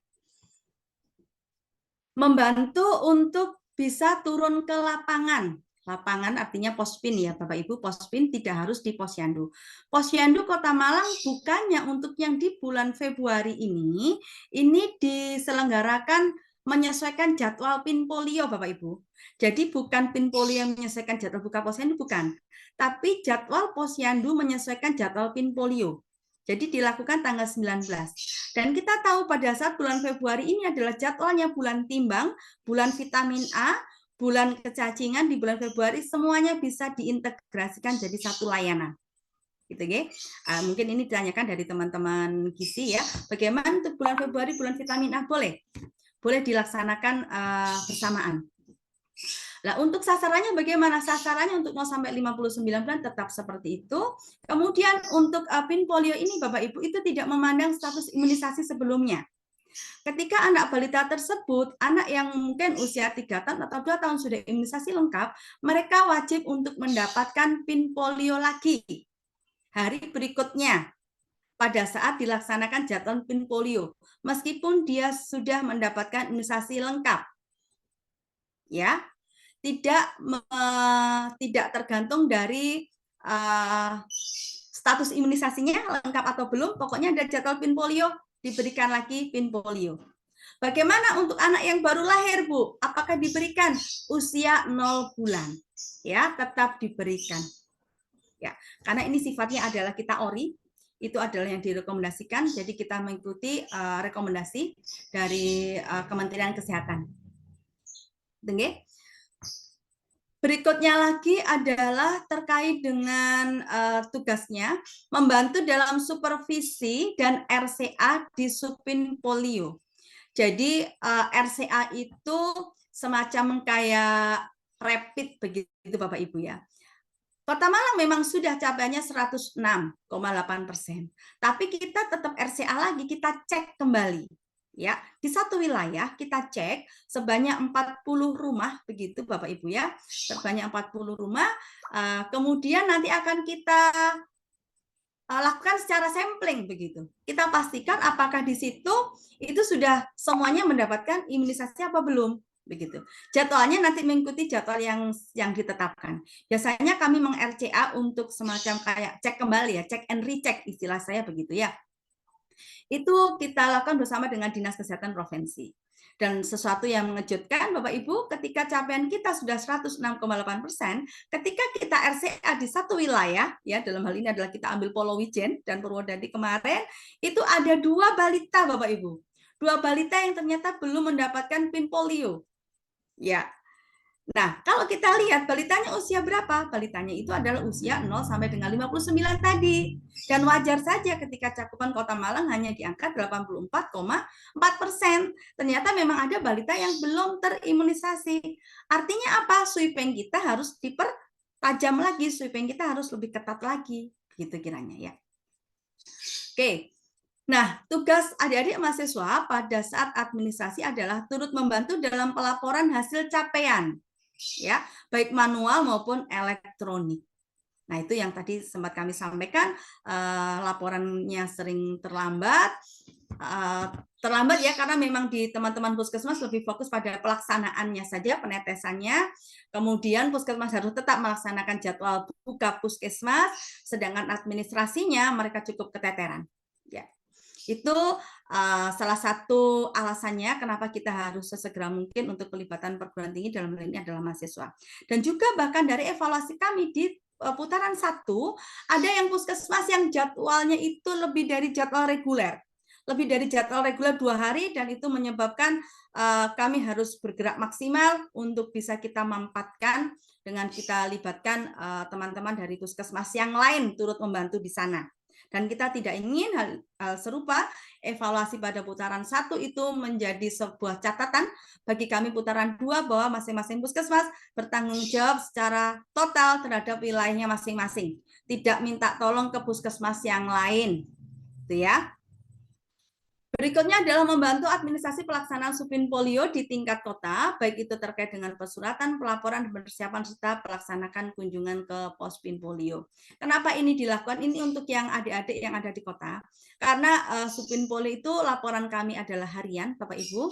Membantu untuk bisa turun ke lapangan. Lapangan artinya pospin ya Bapak Ibu, pospin tidak harus di posyandu. Posyandu Kota Malang bukannya untuk yang di bulan Februari ini diselenggarakan menyesuaikan jadwal PIN polio Bapak Ibu. Jadi bukan PIN polio yang menyesuaikan jadwal buka posyandu, bukan. Tapi jadwal posyandu menyesuaikan jadwal PIN polio. Jadi dilakukan tanggal 19. Dan kita tahu pada saat bulan Februari ini adalah jadwalnya bulan timbang, bulan vitamin A, bulan kecacingan di bulan Februari, semuanya bisa diintegrasikan jadi satu layanan. Gitu ya. Mungkin ini ditanyakan dari teman-teman gizi ya. Bagaimana untuk bulan Februari, bulan vitamin A? Boleh. Boleh dilaksanakan bersamaan. Nah, untuk sasarannya bagaimana? Sasarannya untuk 0 sampai 59 bulan tetap seperti itu. Kemudian untuk PIN polio ini Bapak Ibu itu tidak memandang status imunisasi sebelumnya. Ketika anak balita tersebut, anak yang mungkin usia 3 tahun atau 2 tahun sudah imunisasi lengkap, mereka wajib untuk mendapatkan PIN polio lagi hari berikutnya. pada saat dilaksanakan jadwal PIN polio, meskipun dia sudah mendapatkan imunisasi lengkap. Ya, tidak tergantung dari status imunisasinya lengkap atau belum, pokoknya ada jadwal PIN polio, diberikan lagi PIN polio. Bagaimana untuk anak yang baru lahir, Bu? Apakah diberikan usia 0 bulan? Ya, tetap diberikan. Ya, karena ini sifatnya adalah kita ori, itu adalah yang direkomendasikan, jadi kita mengikuti rekomendasi dari Kementerian Kesehatan. Dengar? Berikutnya lagi adalah terkait dengan tugasnya membantu dalam supervisi dan RCA di Supin Polio. Jadi RCA itu semacam kayak rapid begitu Bapak Ibu ya. Kota Malang memang sudah capaiannya 106,8%, tapi kita tetap RCA lagi, kita cek kembali. Ya, di satu wilayah kita cek sebanyak 40 rumah begitu Bapak Ibu ya, sebanyak 40 rumah, kemudian nanti akan kita lakukan secara sampling begitu. Kita pastikan apakah di situ itu sudah semuanya mendapatkan imunisasi apa belum begitu. Jadwalnya nanti mengikuti jadwal yang ditetapkan. Biasanya kami meng-RCA untuk semacam kayak cek kembali ya, cek and recheck istilah saya begitu ya. Itu kita lakukan bersama dengan Dinas Kesehatan Provinsi. Dan sesuatu yang mengejutkan Bapak Ibu, ketika capaian kita sudah 106,8%, ketika kita RCA di satu wilayah, ya dalam hal ini adalah kita ambil Polowijen dan Purwodadi kemarin, itu ada 2 balita Bapak Ibu. 2 balita yang ternyata belum mendapatkan PIN polio. Ya. Nah, kalau kita lihat balitanya usia berapa? Balitanya itu adalah usia 0 sampai dengan 59 tadi. Dan wajar saja ketika cakupan Kota Malang hanya di angka 84,4%. Ternyata memang ada balita yang belum terimunisasi. Artinya apa? Sweeping kita harus dipertajam lagi, sweeping kita harus lebih ketat lagi. Gitu kiranya ya. Oke. Nah, tugas adik-adik mahasiswa pada saat administrasi adalah turut membantu dalam pelaporan hasil capaian, ya, baik manual maupun elektronik. Nah, itu yang tadi sempat kami sampaikan, laporannya sering terlambat ya karena memang di teman-teman puskesmas lebih fokus pada pelaksanaannya saja, penetesannya. Kemudian puskesmas harus tetap melaksanakan jadwal buka puskesmas, sedangkan administrasinya mereka cukup keteteran. Ya. Itu salah satu alasannya kenapa kita harus sesegera mungkin untuk pelibatan perguruan tinggi dalam hal ini adalah mahasiswa. Dan juga bahkan dari evaluasi kami di putaran 1, ada yang puskesmas yang jadwalnya itu lebih dari jadwal reguler. Lebih dari jadwal reguler 2 hari, dan itu menyebabkan kami harus bergerak maksimal untuk bisa kita mampatkan dengan kita libatkan teman-teman dari puskesmas yang lain turut membantu di sana. Dan kita tidak ingin hal serupa, evaluasi pada putaran 1 itu menjadi sebuah catatan bagi kami putaran 2 bahwa masing-masing puskesmas bertanggung jawab secara total terhadap wilayahnya masing-masing. Tidak minta tolong ke puskesmas yang lain. Itu ya. Berikutnya adalah membantu administrasi pelaksanaan Supin Polio di tingkat kota, baik itu terkait dengan persuratan, pelaporan, dan persiapan serta pelaksanakan kunjungan ke pos Pin Polio. Kenapa ini dilakukan? Ini untuk yang adik-adik yang ada di kota. Karena Supin Polio itu laporan kami adalah harian, Bapak Ibu.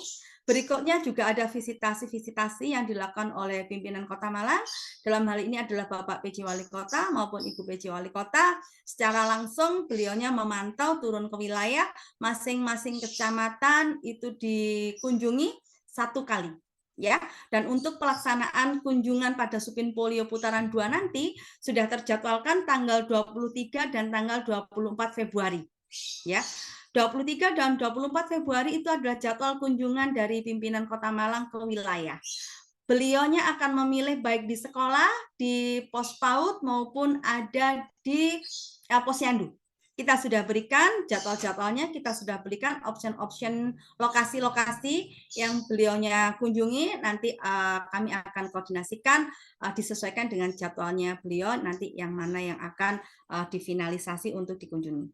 Berikutnya juga ada visitasi-visitasi yang dilakukan oleh pimpinan Kota Malang. Dalam hal ini adalah Bapak PJ Wali Kota maupun Ibu PJ Wali Kota. Secara langsung beliaunya memantau turun ke wilayah, masing-masing kecamatan itu dikunjungi 1 kali. Ya, dan untuk pelaksanaan kunjungan pada Supin Polio putaran 2 nanti sudah terjadwalkan tanggal 23 dan tanggal 24 Februari. Ya. 23 dan 24 Februari itu adalah jadwal kunjungan dari pimpinan Kota Malang ke wilayah. Beliaunya akan memilih baik di sekolah, di pos PAUD maupun ada di posyandu. Kita sudah berikan jadwal-jadwalnya, kita sudah berikan option-option lokasi-lokasi yang beliaunya kunjungi. Nanti kami akan koordinasikan, disesuaikan dengan jadwalnya beliau, nanti yang mana yang akan difinalisasi untuk dikunjungi.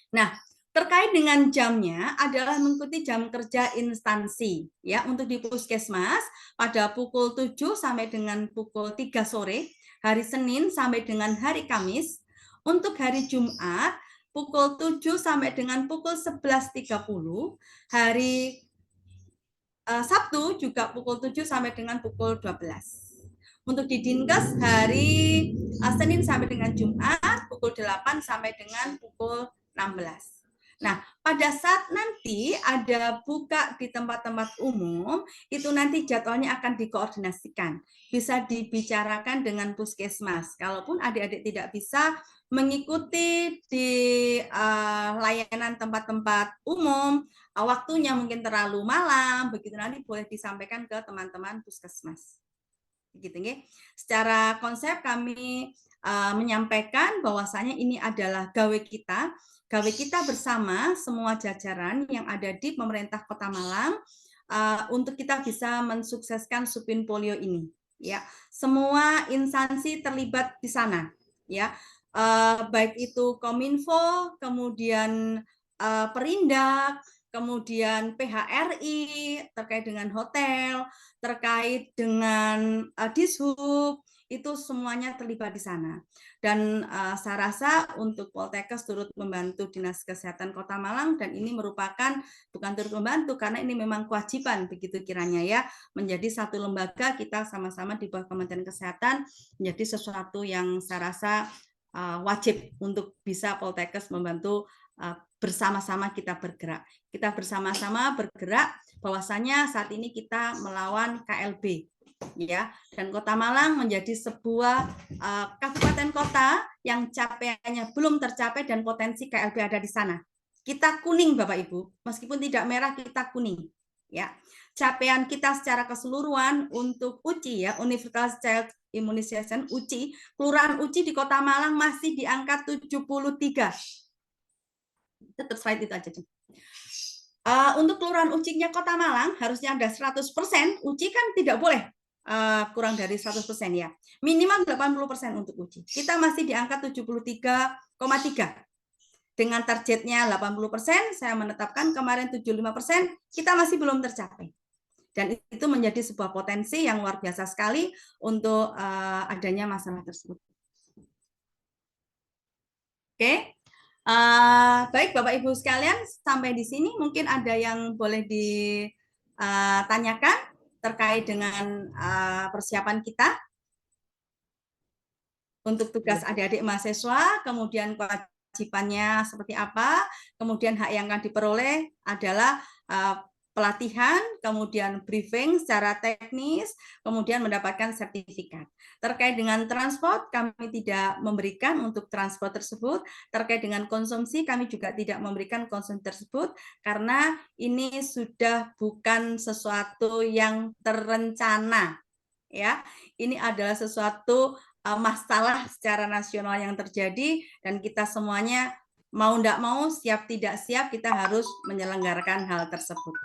Nah, terkait dengan jamnya adalah mengikuti jam kerja instansi. Ya, untuk di puskesmas pada pukul 7 sampai dengan pukul 3 sore, hari Senin sampai dengan hari Kamis. Untuk hari Jumat, pukul 7 sampai dengan pukul 11.30. Hari Sabtu juga pukul 7 sampai dengan pukul 12. Untuk di Dinkes hari Senin sampai dengan Jumat pukul 8 sampai dengan pukul 16. Nah, pada saat nanti ada buka di tempat-tempat umum, itu nanti jadwalnya akan dikoordinasikan. Bisa dibicarakan dengan puskesmas. Kalaupun adik-adik tidak bisa mengikuti di layanan tempat-tempat umum, waktunya mungkin terlalu malam, begitu nanti boleh disampaikan ke teman-teman puskesmas. Begitu nggih. Secara konsep kami menyampaikan bahwasanya ini adalah gawe kita bersama semua jajaran yang ada di pemerintah Kota Malang untuk kita bisa mensukseskan Supin Polio ini. Ya, semua instansi terlibat di sana. Ya, baik itu Kominfo, kemudian Perindak, kemudian PHRI terkait dengan hotel, terkait dengan Dishub, itu semuanya terlibat di sana. Dan saya rasa untuk Poltekkes turut membantu Dinas Kesehatan Kota Malang, dan ini merupakan bukan turut membantu karena ini memang kewajiban begitu kiranya ya, menjadi satu lembaga kita sama-sama di bawah Kementerian Kesehatan menjadi sesuatu yang saya rasa wajib untuk bisa Poltekkes membantu bersama-sama kita bergerak. Kita bersama-sama bergerak bahwasanya saat ini kita melawan KLB. Ya, dan Kota Malang menjadi sebuah kabupaten kota yang capaiannya belum tercapai dan potensi KLB ada di sana. Kita kuning Bapak Ibu, meskipun tidak merah kita kuning. Ya, capaian kita secara keseluruhan untuk UCI ya, Universal Child Immunization UCI, kelurahan UCI di Kota Malang masih di angka 73. Tetap slide itu aja. Untuk kelurahan UCI-nya Kota Malang harusnya ada 100%, UCI kan tidak boleh kurang dari 100% ya. Minimal 80% untuk UCI. Kita masih di angka 73,3. Dengan targetnya 80%, saya menetapkan kemarin 75%, kita masih belum tercapai. Dan itu menjadi sebuah potensi yang luar biasa sekali untuk adanya masalah tersebut. Oke. Baik Bapak Ibu sekalian, sampai di sini mungkin ada yang boleh ditanyakan terkait dengan persiapan kita untuk tugas adik-adik mahasiswa, kemudian kewajibannya seperti apa, kemudian hak yang akan diperoleh adalah pelatihan, kemudian briefing secara teknis, kemudian mendapatkan sertifikat. Terkait dengan transport, kami tidak memberikan untuk transport tersebut. Terkait dengan konsumsi, kami juga tidak memberikan konsumsi tersebut, karena ini sudah bukan sesuatu yang terencana. Ya, ini adalah sesuatu masalah secara nasional yang terjadi, dan kita semuanya mau tidak mau, siap tidak siap, kita harus menyelenggarakan hal tersebut.